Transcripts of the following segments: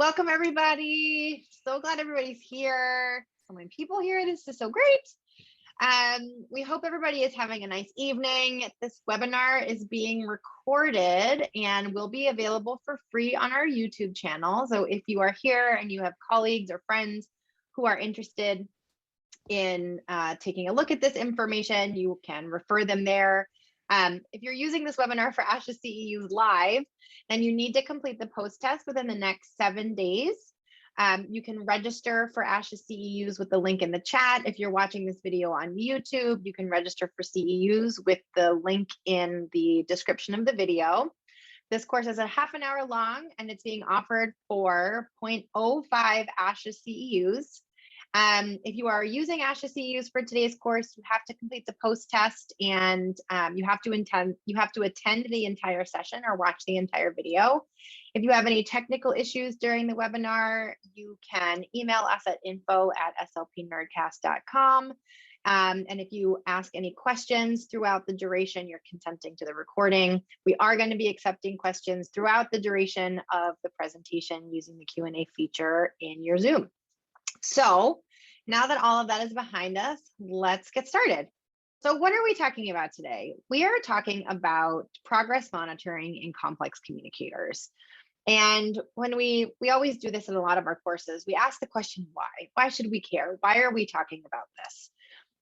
Welcome, everybody. So glad everybody's here. So many people here. This is so great. We hope everybody is having a nice evening. This webinar is being recorded and will be available for free on our YouTube channel. So if you are here and you have colleagues or friends who are interested in taking a look at this information, you can refer them there. If you're using this webinar for ASHA CEUs live, then you need to complete the post test within the next 7 days. You can register for ASHA CEUs with the link in the chat. If you're watching this video on YouTube, you can register for CEUs with the link in the description of the video. This course is a half an hour long and it's being offered for 0.05 ASHA CEUs. If you are using ASHA CEUs for today's course, you have to complete the post test and you have to attend the entire session or watch the entire video. If you have any technical issues during the webinar, you can email us at info@slpnerdcast.com. And if you ask any questions throughout the duration, you're consenting to the recording. We are going to be accepting questions throughout the duration of the presentation using the Q&A feature in your Zoom. So now that all of that is behind us, let's get started. So what are we talking about today? We are talking about progress monitoring in complex communicators. And when we always do this in a lot of our courses, we ask the question, why? Why should we care? Why are we talking about this?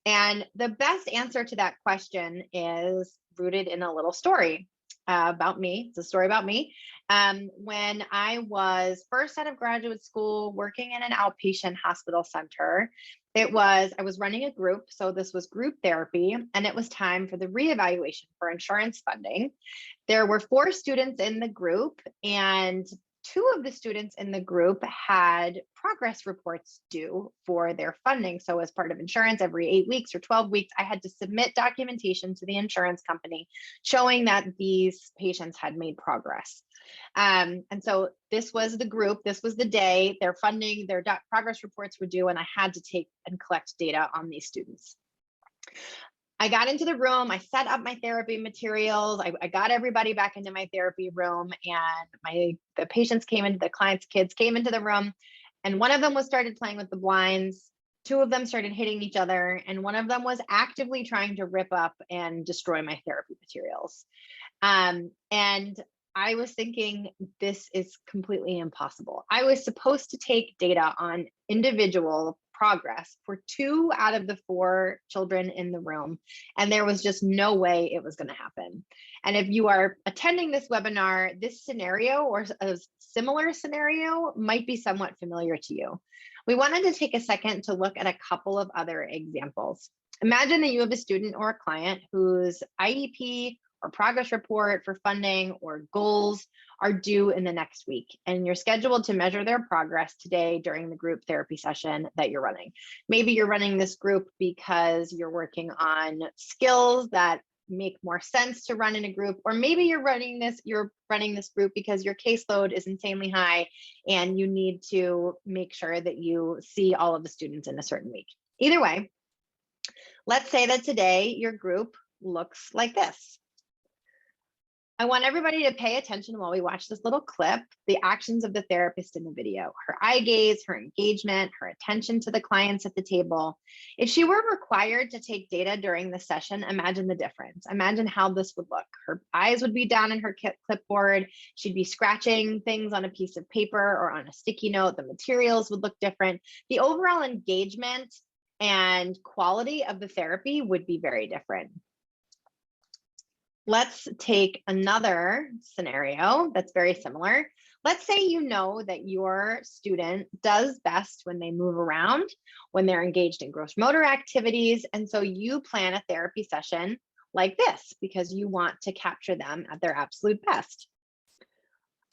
And the best answer to that question is rooted in a little story about me. It's a story about me. When I was first out of graduate school working in an outpatient hospital center, I was running a group. So this was group therapy, and it was time for the reevaluation for insurance funding. There were 4 students in the group, and 2 of the students in the group had progress reports due for their funding. So as part of insurance, every 8 weeks or 12 weeks, I had to submit documentation to the insurance company showing that these patients had made progress. And so this was the group, this was the day, their funding, their progress reports were due, and I had to take and collect data on these students. I got into the room, I set up my therapy materials, I got everybody back into my therapy room, and the patients came into, the clients' kids came into the room, and one of them started playing with the blinds, 2 of them started hitting each other, and one of them was actively trying to rip up and destroy my therapy materials. And I was thinking, this is completely impossible. I was supposed to take data on individual progress for 2 out of the 4 children in the room, and there was just no way it was going to happen. And if you are attending this webinar, this scenario or a similar scenario might be somewhat familiar to you. We wanted to take a second to look at a couple of other examples. Imagine that you have a student or a client whose IEP or progress report for funding or goals are due in the next week, and you're scheduled to measure their progress today during the group therapy session that you're running. Maybe you're running this group because you're working on skills that make more sense to run in a group, or maybe you're running this group because your caseload is insanely high and you need to make sure that you see all of the students in a certain week. Either way, let's say that today your group looks like this. I want everybody to pay attention while we watch this little clip, the actions of the therapist in the video, her eye gaze, her engagement, her attention to the clients at the table. If she were required to take data during the session, imagine the difference. Imagine how this would look. Her eyes would be down in her clipboard. She'd be scratching things on a piece of paper or on a sticky note. The materials would look different. The overall engagement and quality of the therapy would be very different. Let's take another scenario that's very similar. Let's say you know that your student does best when they move around, when they're engaged in gross motor activities, and so you plan a therapy session like this because you want to capture them at their absolute best.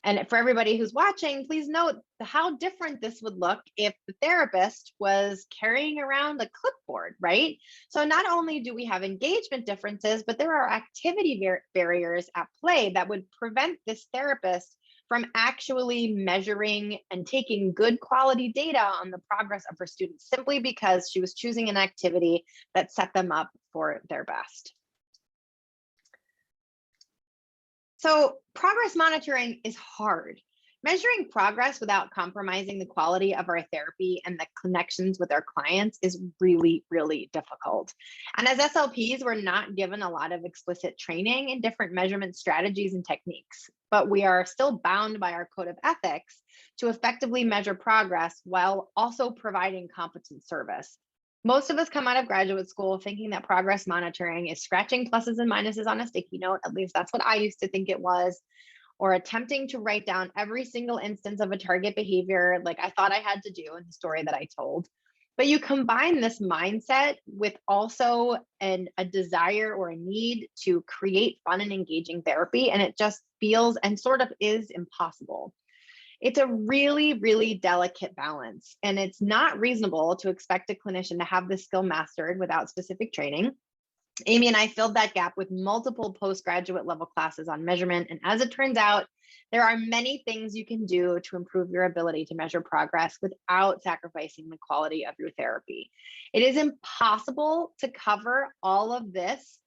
And for everybody who's watching, please note how different this would look if the therapist was carrying around a clipboard, right? So not only do we have engagement differences, but there are activity barriers at play that would prevent this therapist from actually measuring and taking good quality data on the progress of her students simply because she was choosing an activity that set them up for their best. So progress monitoring is hard. Measuring progress without compromising the quality of our therapy and the connections with our clients is really, really difficult. And as SLPs, we're not given a lot of explicit training in different measurement strategies and techniques, but we are still bound by our code of ethics to effectively measure progress while also providing competent service. Most of us come out of graduate school thinking that progress monitoring is scratching pluses and minuses on a sticky note. At least that's what I used to think it was, or attempting to write down every single instance of a target behavior like I thought I had to do in the story that I told. But you combine this mindset with also a desire or a need to create fun and engaging therapy, and it just feels and sort of is impossible. It's a really, really delicate balance, and it's not reasonable to expect a clinician to have this skill mastered without specific training. Amy and I filled that gap with multiple postgraduate level classes on measurement. And as it turns out, there are many things you can do to improve your ability to measure progress without sacrificing the quality of your therapy. It is impossible to cover all of this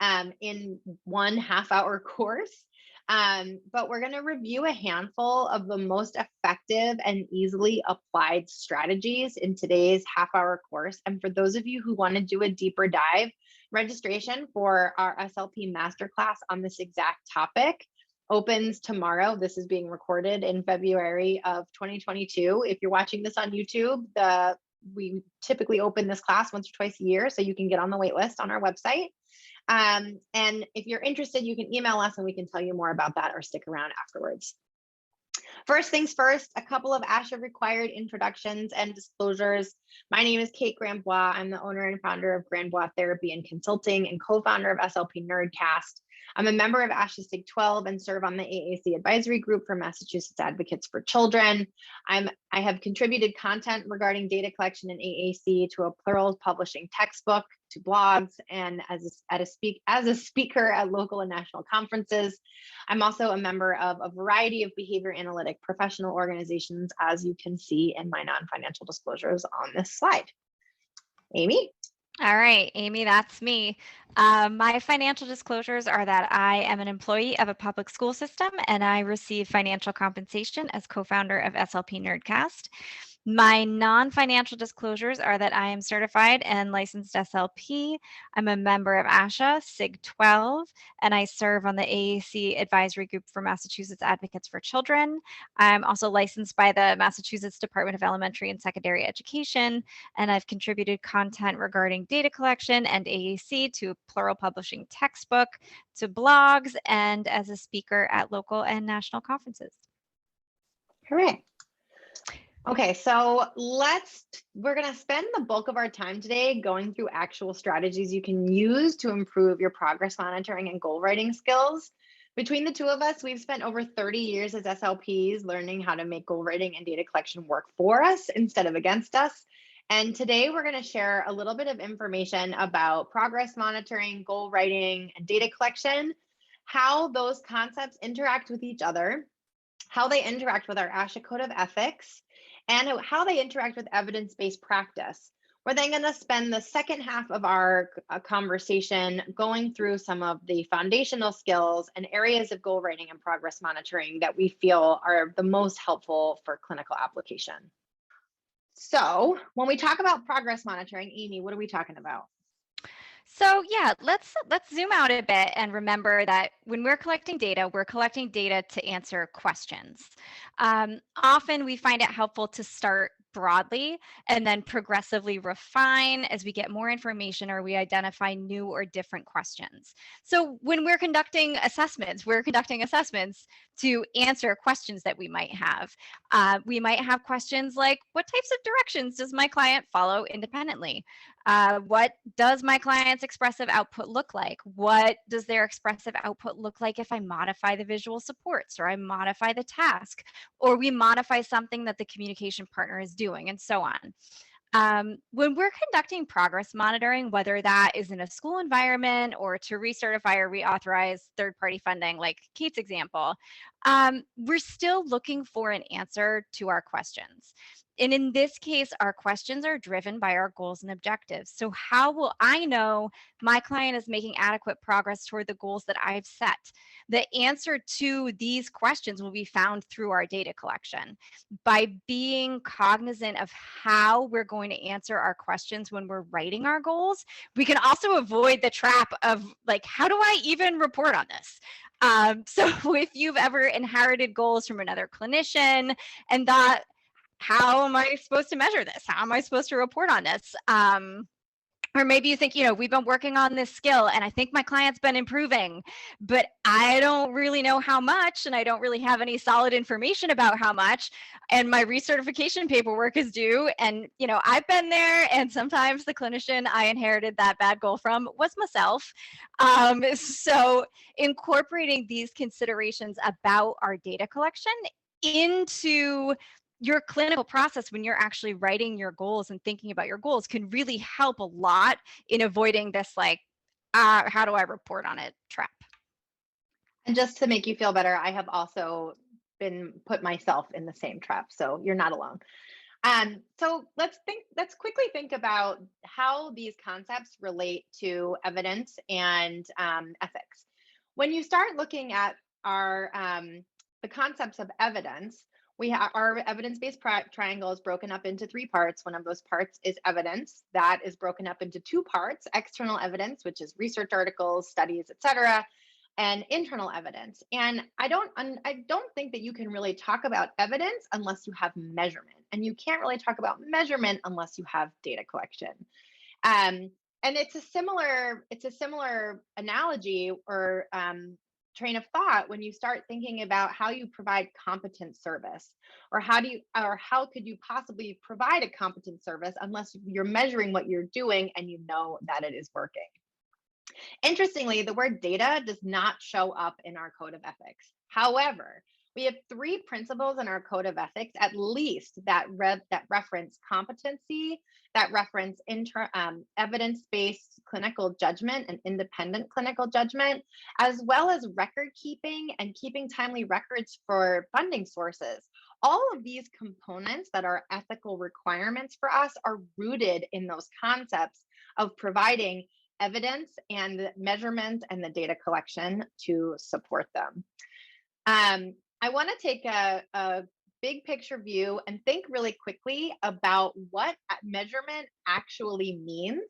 in 1.5 hour course. But we're going to review a handful of the most effective and easily applied strategies in today's 1/2 hour course. And for those of you who want to do a deeper dive, registration for our SLP Masterclass on this exact topic opens tomorrow. This is being recorded in February of 2022. If you're watching this on YouTube, we typically open this class once or twice a year, so you can get on the wait list on our website. And if you're interested, you can email us and we can tell you more about that or stick around afterwards. First things first, a couple of ASHA required introductions and disclosures. My name is Kate Grambois. I'm the owner and founder of Grambois Therapy and Consulting and co-founder of SLP Nerdcast. I'm a member of ASHA SIG 12 and serve on the AAC advisory group for Massachusetts Advocates for Children. I have contributed content regarding data collection in AAC to a plural publishing textbook, to blogs, and as a speaker at local and national conferences. I'm also a member of a variety of behavior analytic professional organizations, as you can see in my non-financial disclosures on this slide. Amy? All right, Amy, that's me. My financial disclosures are that I am an employee of a public school system and I receive financial compensation as co-founder of SLP Nerdcast. My non-financial disclosures are that I am certified and licensed SLP. I'm a member of ASHA SIG 12, and I serve on the AAC advisory group for Massachusetts Advocates for Children. I'm also licensed by the Massachusetts Department of Elementary and Secondary Education, and I've contributed content regarding data collection and AAC to a plural publishing textbook, to blogs, and as a speaker at local and national conferences. Hooray. Okay, so we're going to spend the bulk of our time today going through actual strategies you can use to improve your progress monitoring and goal writing skills. Between the two of us, we've spent over 30 years as SLPs learning how to make goal writing and data collection work for us instead of against us. And today we're going to share a little bit of information about progress monitoring, goal writing, and data collection, how those concepts interact with each other, how they interact with our ASHA Code of Ethics, and how they interact with evidence-based practice. We're then going to spend the second half of our conversation going through some of the foundational skills and areas of goal writing and progress monitoring that we feel are the most helpful for clinical application. So when we talk about progress monitoring, Amy, what are we talking about? So yeah, let's zoom out a bit and remember that when we're collecting data to answer questions. Often we find it helpful to start broadly and then progressively refine as we get more information or we identify new or different questions. So when we're conducting assessments to answer questions that we might have. We might have questions like, what types of directions does my client follow independently? What does my client's expressive output look like? What does their expressive output look like if I modify the visual supports or I modify the task or we modify something that the communication partner is doing and so on. When we're conducting progress monitoring, whether that is in a school environment or to recertify or reauthorize third-party funding, like Kate's example, we're still looking for an answer to our questions. And in this case, our questions are driven by our goals and objectives. So, how will I know my client is making adequate progress toward the goals that I've set? The answer to these questions will be found through our data collection. By being cognizant of how we're going to answer our questions when we're writing our goals, we can also avoid the trap of, like, how do I even report on this? So if you've ever inherited goals from another clinician and thought, how am I supposed to measure this? How am I supposed to report on this? Or maybe you think, we've been working on this skill and I think my client's been improving, but I don't really know how much and I don't really have any solid information about how much. And my recertification paperwork is due. And, I've been there, and sometimes the clinician I inherited that bad goal from was myself. So incorporating these considerations about our data collection into your clinical process when you're actually writing your goals and thinking about your goals can really help a lot in avoiding this, like, how do I report on it trap. And just to make you feel better, I have also been put myself in the same trap, so you're not alone. So let's quickly think about how these concepts relate to evidence and ethics. When you start looking at our the concepts of evidence, our evidence-based triangle is broken up into 3 parts. One of those parts is evidence. That is broken up into 2 parts: external evidence, which is research articles, studies, etc., and internal evidence. And I don't think that you can really talk about evidence unless you have measurement, and you can't really talk about measurement unless you have data collection. And it's a similar analogy or train of thought when you start thinking about how you provide competent service, or how could you possibly provide a competent service unless you're measuring what you're doing and you know that it is working. Interestingly, the word data does not show up in our code of ethics. However, we have 3 principles in our code of ethics, at least, that reference competency, that reference evidence-based clinical judgment and independent clinical judgment, as well as record keeping and keeping timely records for funding sources. All of these components that are ethical requirements for us are rooted in those concepts of providing evidence and measurement and the data collection to support them. I want to take a big picture view and think really quickly about what measurement actually means.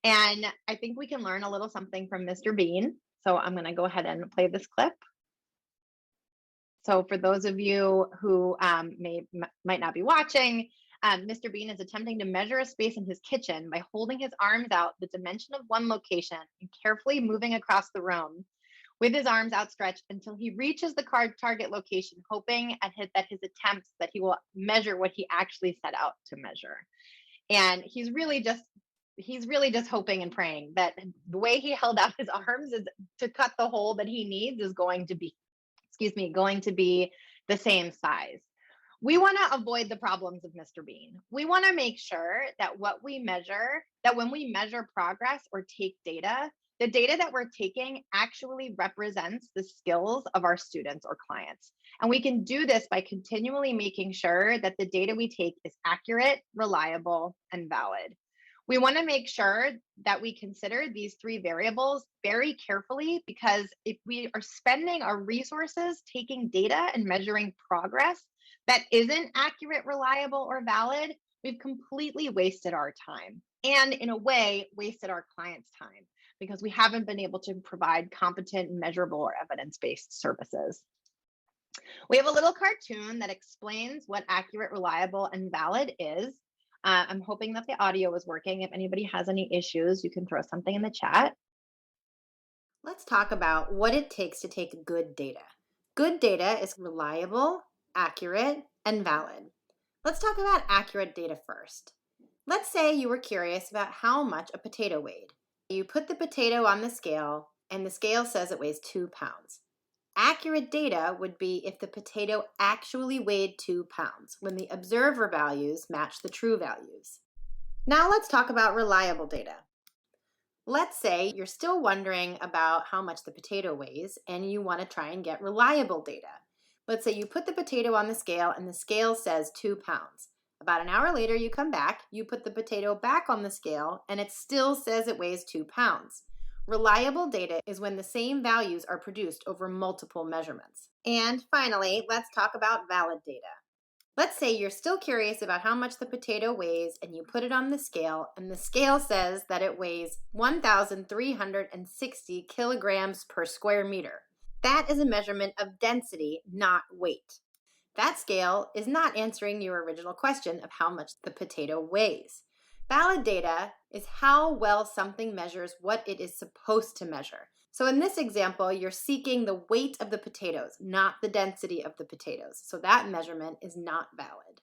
And I think we can learn a little something from Mr. Bean. So I'm going to go ahead and play this clip. So for those of you who might not be watching, Mr. Bean is attempting to measure a space in his kitchen by holding his arms out the dimension of one location and carefully moving across the room with his arms outstretched until he reaches the target location, hoping that he will measure what he actually set out to measure. And he's really just hoping and praying that the way he held out his arms is to cut the hole that he needs is going to be the same size. We want to avoid the problems of Mr. Bean. We want to make sure that when we measure progress or take data, the data that we're taking actually represents the skills of our students or clients. And we can do this by continually making sure that the data we take is accurate, reliable, and valid. We want to make sure that we consider these 3 variables very carefully, because if we are spending our resources taking data and measuring progress that isn't accurate, reliable, or valid, we've completely wasted our time, and in a way wasted our clients' time, because we haven't been able to provide competent, measurable, or evidence-based services. We have a little cartoon that explains what accurate, reliable, and valid is. I'm hoping that the audio is working. If anybody has any issues, you can throw something in the chat. Let's talk about what it takes to take good data. Good data is reliable, accurate, and valid. Let's talk about accurate data first. Let's say you were curious about how much a potato weighed. You put the potato on the scale, and the scale says it weighs 2 pounds. Accurate data would be if the potato actually weighed 2 pounds, when the observer values match the true values. Now let's talk about reliable data. Let's say you're still wondering about how much the potato weighs and you want to try and get reliable data. Let's say you put the potato on the scale and the scale says 2 pounds. About an hour later, you come back, you put the potato back on the scale, and it still says it weighs 2 pounds. Reliable data is when the same values are produced over multiple measurements. And finally, let's talk about valid data. Let's say you're still curious about how much the potato weighs and you put it on the scale and the scale says that it weighs 1,360 kilograms per square meter. That is a measurement of density, not weight. That scale is not answering your original question of how much the potato weighs. Valid data is how well something measures what it is supposed to measure. So in this example, you're seeking the weight of the potatoes, not the density of the potatoes. So that measurement is not valid.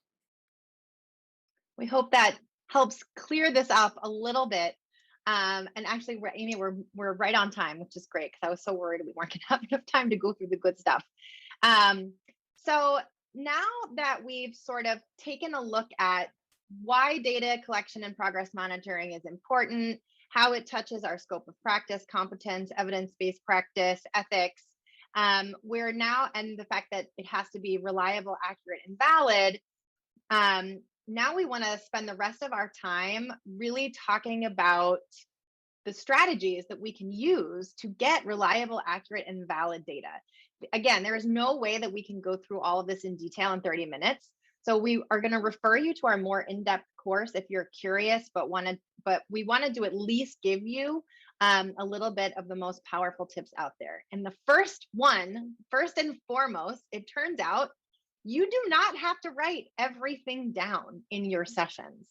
We hope that helps clear this up a little bit. And actually, Amy, we're right on time, which is great because I was so worried we weren't going to have enough time to go through the good stuff. So now that we've sort of taken a look at why data collection and progress monitoring is important, how it touches our scope of practice, competence, evidence-based practice, ethics, we're now, and the fact that it has to be reliable, accurate, and valid, now we want to spend the rest of our time really talking about the strategies that we can use to get reliable, accurate, and valid data. Again, there is no way that we can go through all of this in detail in 30 minutes. So we are going to refer you to our more in-depth course if you're curious, but we wanted to at least give you a little bit of the most powerful tips out there. And the first and foremost, it turns out you do not have to write everything down in your sessions.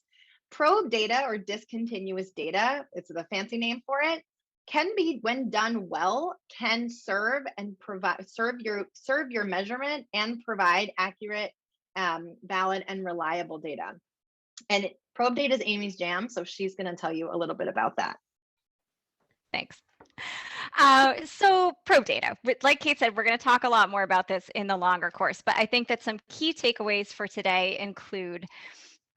Probe data or discontinuous data, it's the fancy name for it, can be, when done well, can serve your measurement and provide accurate, valid, and reliable data. And probe data is Amy's jam, so she's going to tell you a little bit about that. Thanks. So probe data, like Kate said, we're going to talk a lot more about this in the longer course, but I think that some key takeaways for today include,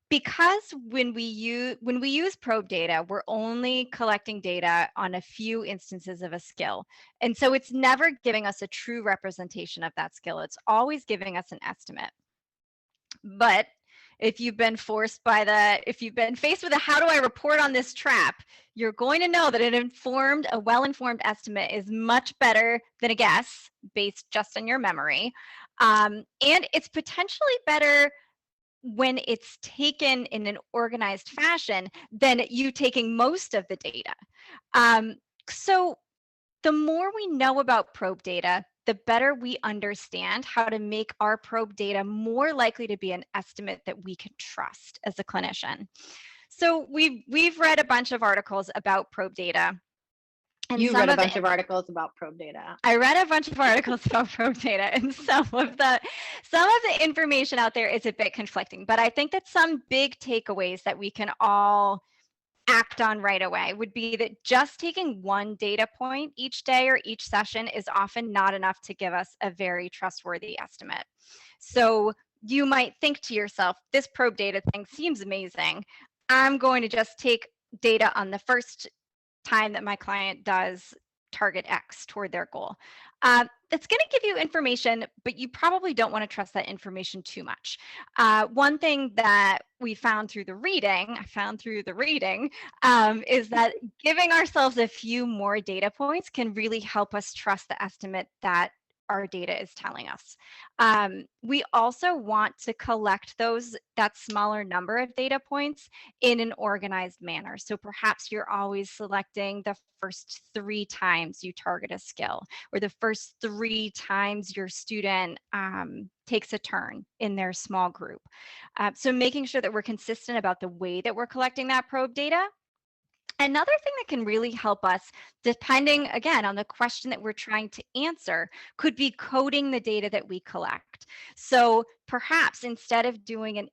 because when we use probe data, we're only collecting data on a few instances of a skill. And so it's never giving us a true representation of that skill. It's always giving us an estimate. But if you've been faced with a how do I report on this trap, you're going to know that a well-informed estimate is much better than a guess based just on your memory. And it's potentially better when it's taken in an organized fashion than you taking most of the data. So the more we know about probe data, the better we understand how to make our probe data more likely to be an estimate that we can trust as a clinician. So we've read a bunch of articles about probe data. And you read a bunch of articles about probe data. I read a bunch of articles about probe data, and some of the information out there is a bit conflicting, but I think that some big takeaways that we can all act on right away would be that just taking one data point each day or each session is often not enough to give us a very trustworthy estimate. So you might think to yourself, this probe data thing seems amazing. I'm going to just take data on the first time that my client does target X toward their goal. That's going to give you information, but you probably don't want to trust that information too much. One thing that I found through the reading, is that giving ourselves a few more data points can really help us trust the estimate that our data is telling us. We also want to collect that smaller number of data points in an organized manner. So perhaps you're always selecting the first 3 times you target a skill, or the first 3 times your student takes a turn in their small group. So making sure that we're consistent about the way that we're collecting that probe data. Another thing that can really help us, depending, again, on the question that we're trying to answer, could be coding the data that we collect. So perhaps instead of doing an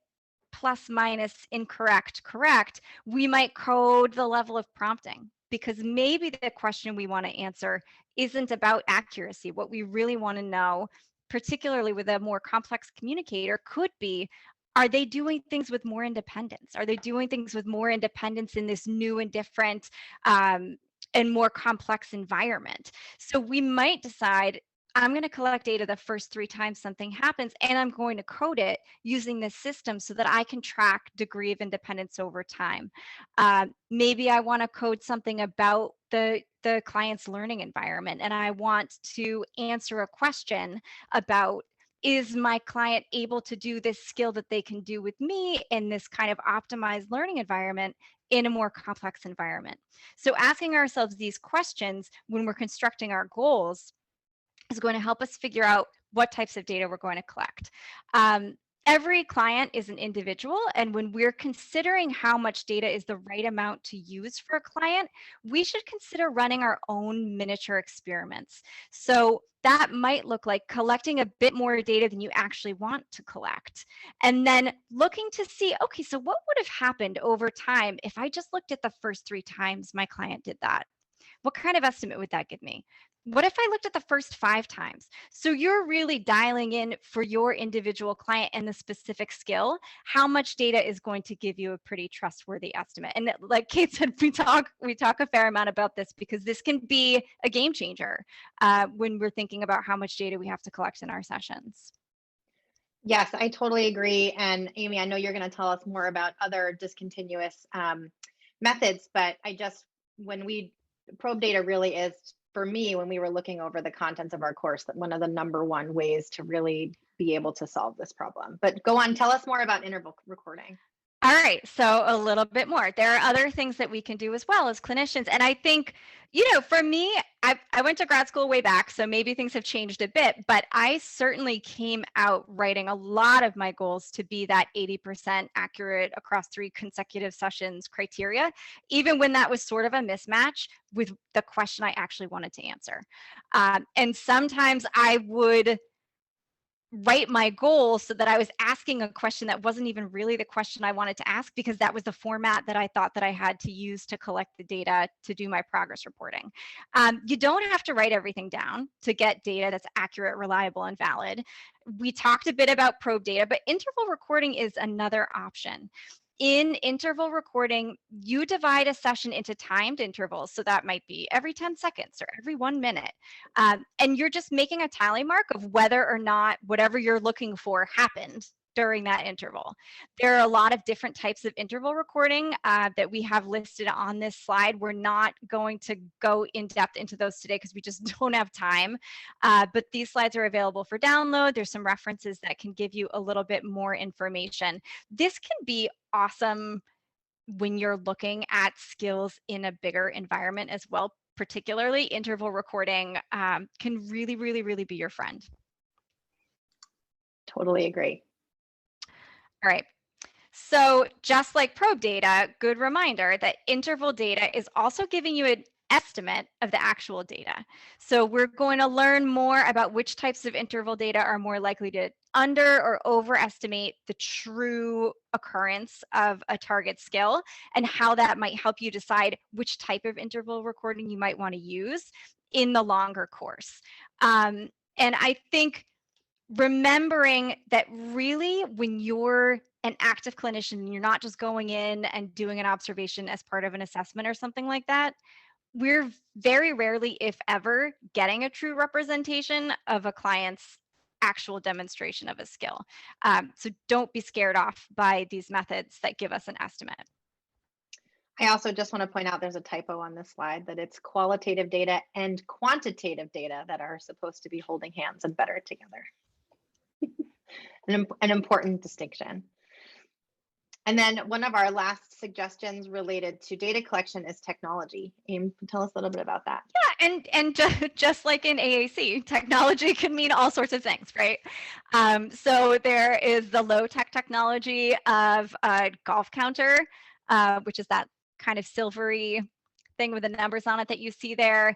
plus minus incorrect correct, we might code the level of prompting, because maybe the question we want to answer isn't about accuracy. What we really want to know, particularly with a more complex communicator, could be, are they doing things with more independence? Are they doing things with more independence in this new and different and more complex environment? So we might decide, I'm going to collect data the first 3 times something happens, and I'm going to code it using this system so that I can track degree of independence over time. Maybe I want to code something about the client's learning environment, and I want to answer a question about, is my client able to do this skill that they can do with me in this kind of optimized learning environment in a more complex environment? So asking ourselves these questions when we're constructing our goals is going to help us figure out what types of data we're going to collect. Every client is an individual, and when we're considering how much data is the right amount to use for a client, we should consider running our own miniature experiments. So that might look like collecting a bit more data than you actually want to collect, and then looking to see, okay, so what would have happened over time if I just looked at the first 3 times my client did that? What kind of estimate would that give me? What if I looked at the first 5 times? So you're really dialing in for your individual client and the specific skill, how much data is going to give you a pretty trustworthy estimate. And like Kate said, we talk a fair amount about this because this can be a game changer when we're thinking about how much data we have to collect in our sessions. Yes, I totally agree. And Amy, I know you're going to tell us more about other discontinuous methods, but probe data really is, for me, when we were looking over the contents of our course, that one of the number one ways to really be able to solve this problem. But go on, tell us more about interval recording. All right, so a little bit more. There are other things that we can do as well as clinicians. And I think, for me, I went to grad school way back, so maybe things have changed a bit, but I certainly came out writing a lot of my goals to be that 80% accurate across 3 consecutive sessions criteria, even when that was sort of a mismatch with the question I actually wanted to answer. And sometimes I would write my goal so that I was asking a question that wasn't even really the question I wanted to ask, because that was the format that I thought that I had to use to collect the data to do my progress reporting. You don't have to write everything down to get data that's accurate, reliable, and valid. We talked a bit about probe data, but interval recording is another option. In interval recording, you divide a session into timed intervals. So that might be every 10 seconds or every 1 minute. And you're just making a tally mark of whether or not whatever you're looking for happened during that interval. There are a lot of different types of interval recording that we have listed on this slide. We're not going to go in depth into those today because we just don't have time. But these slides are available for download. There's some references that can give you a little bit more information. This can be awesome when you're looking at skills in a bigger environment as well. Particularly, interval recording can really, really, really be your friend. Totally agree. All right. So just like probe data, good reminder that interval data is also giving you an estimate of the actual data. So we're going to learn more about which types of interval data are more likely to under or overestimate the true occurrence of a target skill, and how that might help you decide which type of interval recording you might want to use in the longer course. And I think remembering that really when you're an active clinician, you're not just going in and doing an observation as part of an assessment or something like that, we're very rarely, if ever, getting a true representation of a client's actual demonstration of a skill. So don't be scared off by these methods that give us an estimate. I also just want to point out there's a typo on this slide, that it's qualitative data and quantitative data that are supposed to be holding hands and better together. An important distinction. And then one of our last suggestions related to data collection is technology. Aim, tell us a little bit about that. Yeah, and just like in AAC, technology can mean all sorts of things, right? So there is the low-tech technology of a golf counter, which is that kind of silvery thing with the numbers on it that you see there.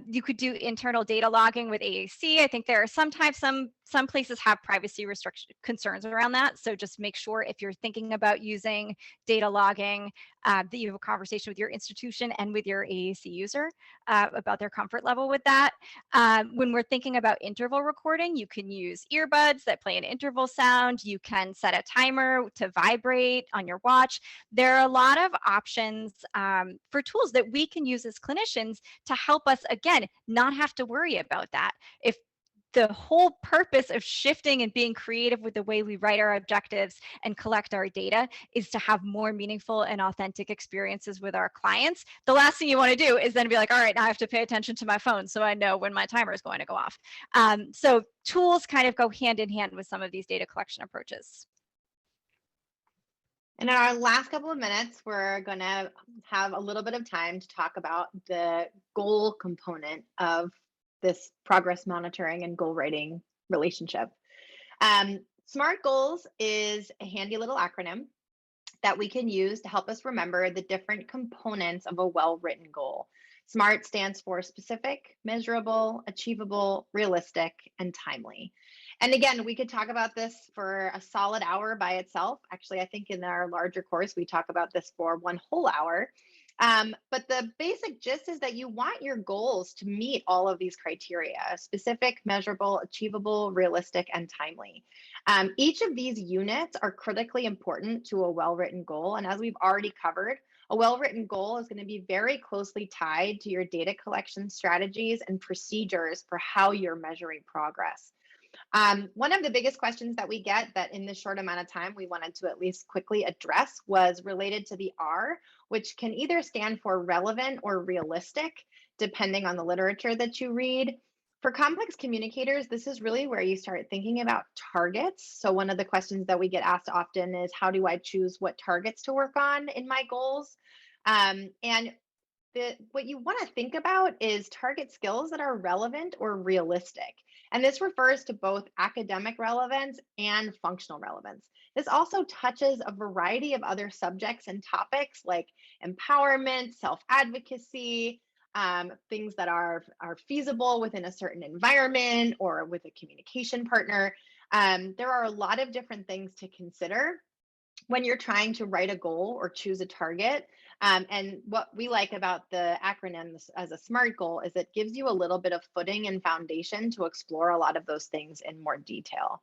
You could do internal data logging with AAC. I think there are sometimes some places have privacy restriction concerns around that. So just make sure if you're thinking about using data logging that you have a conversation with your institution and with your AAC user about their comfort level with that. When we're thinking about interval recording, you can use earbuds that play an interval sound. You can set a timer to vibrate on your watch. There are a lot of options for tools that we can use as clinicians to help us, again, not have to worry about that. If the whole purpose of shifting and being creative with the way we write our objectives and collect our data is to have more meaningful and authentic experiences with our clients. The last thing you want to do is then be like, all right, now I have to pay attention to my phone so I know when my timer is going to go off. So tools kind of go hand in hand with some of these data collection approaches. In our last couple of minutes, we're going to have a little bit of time to talk about the goal component of this progress monitoring and goal writing relationship. SMART goals is a handy little acronym that we can use to help us remember the different components of a well-written goal. SMART stands for specific, measurable, achievable, realistic, and timely. And again, we could talk about this for a solid hour by itself. Actually, I think in our larger course, we talk about this for one whole hour. But the basic gist is that you want your goals to meet all of these criteria: specific, measurable, achievable, realistic, and timely. Each of these units are critically important to a well-written goal. And as we've already covered, a well-written goal is going to be very closely tied to your data collection strategies and procedures for how you're measuring progress. One of the biggest questions that we get that in this short amount of time we wanted to at least quickly address was related to the R, which can either stand for relevant or realistic, depending on the literature that you read. For complex communicators, this is really where you start thinking about targets. So one of the questions that we get asked often is, how do I choose what targets to work on in my goals? And what you want to think about is target skills that are relevant or realistic. And this refers to both academic relevance and functional relevance. This also touches a variety of other subjects and topics like empowerment, self-advocacy, things that are feasible within a certain environment or with a communication partner. There are a lot of different things to consider when you're trying to write a goal or choose a target. And what we like about the acronym as a SMART goal is it gives you a little bit of footing and foundation to explore a lot of those things in more detail.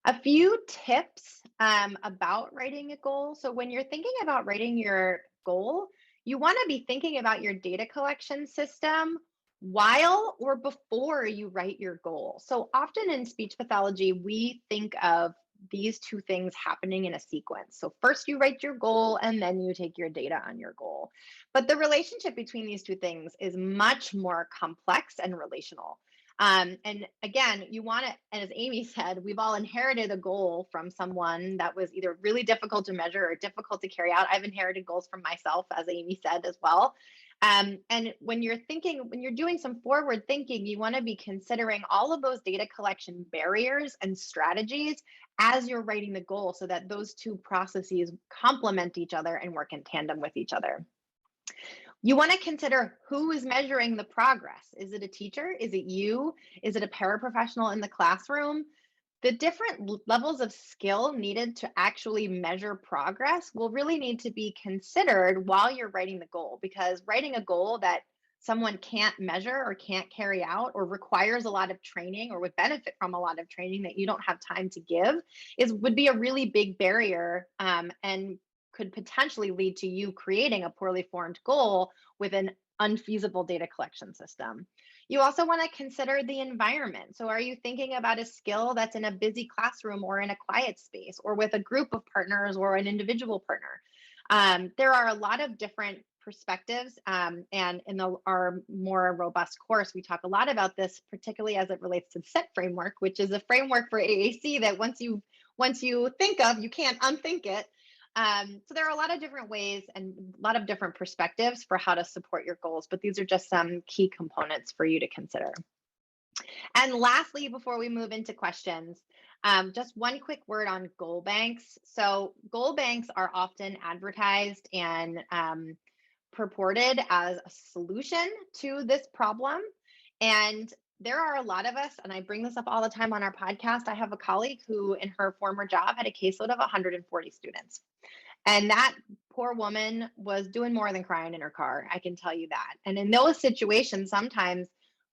A few tips about writing a goal. So when you're thinking about writing your goal, you want to be thinking about your data collection system while or before you write your goal. So often in speech pathology, we think of these two things happening in a sequence. So first you write your goal and then you take your data on your goal. But the relationship between these two things is much more complex and relational. And again, you want to, and as Amy said, we've all inherited a goal from someone that was either really difficult to measure or difficult to carry out. I've inherited goals from myself, as Amy said as well. And when you're doing some forward thinking, you want to be considering all of those data collection barriers and strategies as you're writing the goal so that those two processes complement each other and work in tandem with each other. You want to consider who is measuring the progress. Is it a teacher? Is it you? Is it a paraprofessional in the classroom? The different levels of skill needed to actually measure progress will really need to be considered while you're writing the goal, because writing a goal that someone can't measure or can't carry out or requires a lot of training or would benefit from a lot of training that you don't have time to give would be a really big barrier and could potentially lead to you creating a poorly formed goal with an unfeasible data collection system. You also want to consider the environment. So are you thinking about a skill that's in a busy classroom or in a quiet space or with a group of partners or an individual partner? There are a lot of different perspectives, and in our more robust course, we talk a lot about this, particularly as it relates to the SET framework, which is a framework for AAC that once you think of, you can't unthink it. So there are a lot of different ways and a lot of different perspectives for how to support your goals, but these are just some key components for you to consider. And lastly, before we move into questions, just one quick word on goal banks. So goal banks are often advertised and purported as a solution to this problem. And there are a lot of us, and I bring this up all the time on our podcast. I have a colleague who in her former job had a caseload of 140 students. And that poor woman was doing more than crying in her car, I can tell you that. And in those situations, sometimes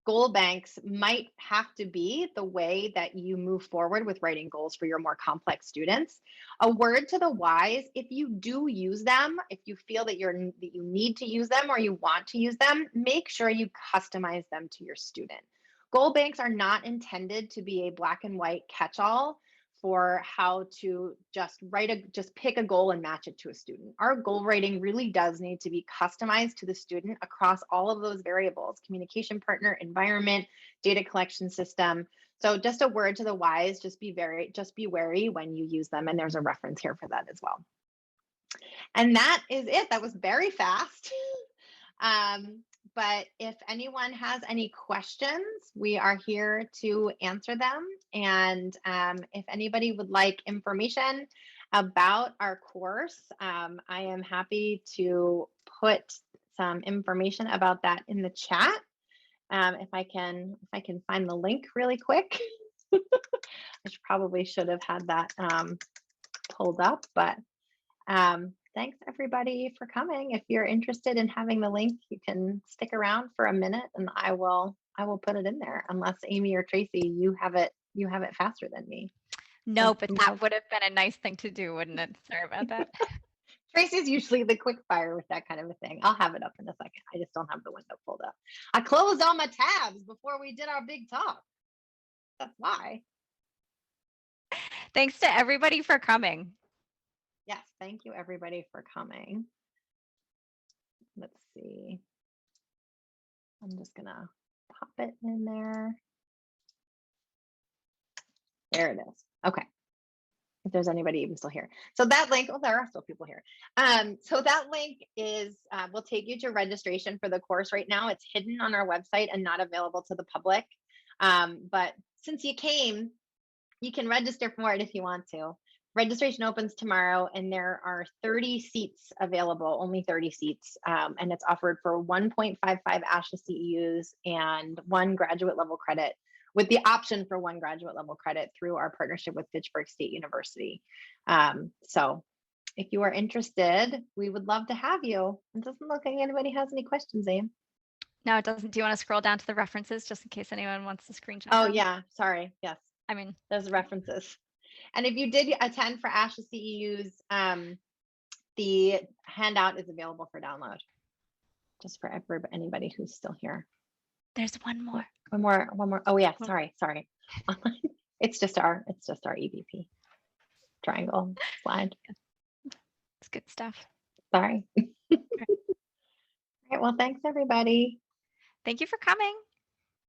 goal banks might have to be the way that you move forward with writing goals for your more complex students. A word to the wise: if you do use them, if you feel that you need to use them or you want to use them, make sure you customize them to your student. Goal banks are not intended to be a black and white catch-all for how to just pick a goal and match it to a student. Our goal writing really does need to be customized to the student across all of those variables: communication partner, environment, data collection system. So just a word to the wise, just be wary when you use them. And there's a reference here for that as well. And that is it. That was very fast. But if anyone has any questions, we are here to answer them. And if anybody would like information about our course, I am happy to put some information about that in the chat. If I can find the link really quick. I probably should have had that pulled up, but thanks everybody for coming. If you're interested in having the link, you can stick around for a minute and I will put it in there, unless Amy or Tracy, you have it faster than me. No, but that would have been a nice thing to do, wouldn't it? Sorry about that. Tracy's usually the quick fire with that kind of a thing. I'll have it up in a second. I just don't have the window pulled up. I closed all my tabs before we did our big talk. That's why. Thanks to everybody for coming. Yes, thank you everybody for coming. Let's see. I'm just gonna pop it in there. There it is. Okay. If there's anybody even still here. So that link, oh, there are still people here. So that link is, will take you to registration for the course. Right now it's hidden on our website and not available to the public. But since you came, you can register for it if you want to. Registration opens tomorrow and there are 30 seats available, only 30 seats. And it's offered for 1.55 ASHA CEUs and 1 graduate level credit, with the option for 1 graduate level credit through our partnership with Fitchburg State University. So if you are interested, we would love to have you. It doesn't look like anybody has any questions, Aim. No, it doesn't. Do you want to scroll down to the references just in case anyone wants to screenshot? Oh, yeah. Sorry. Yes. I mean, there's references. And if you did attend for ASHA CEUs, the handout is available for download, just for anybody who's still here. There's one more. One more. Oh yeah, sorry. It's just our EVP triangle slide. It's good stuff. Sorry. All right. Well, thanks everybody. Thank you for coming.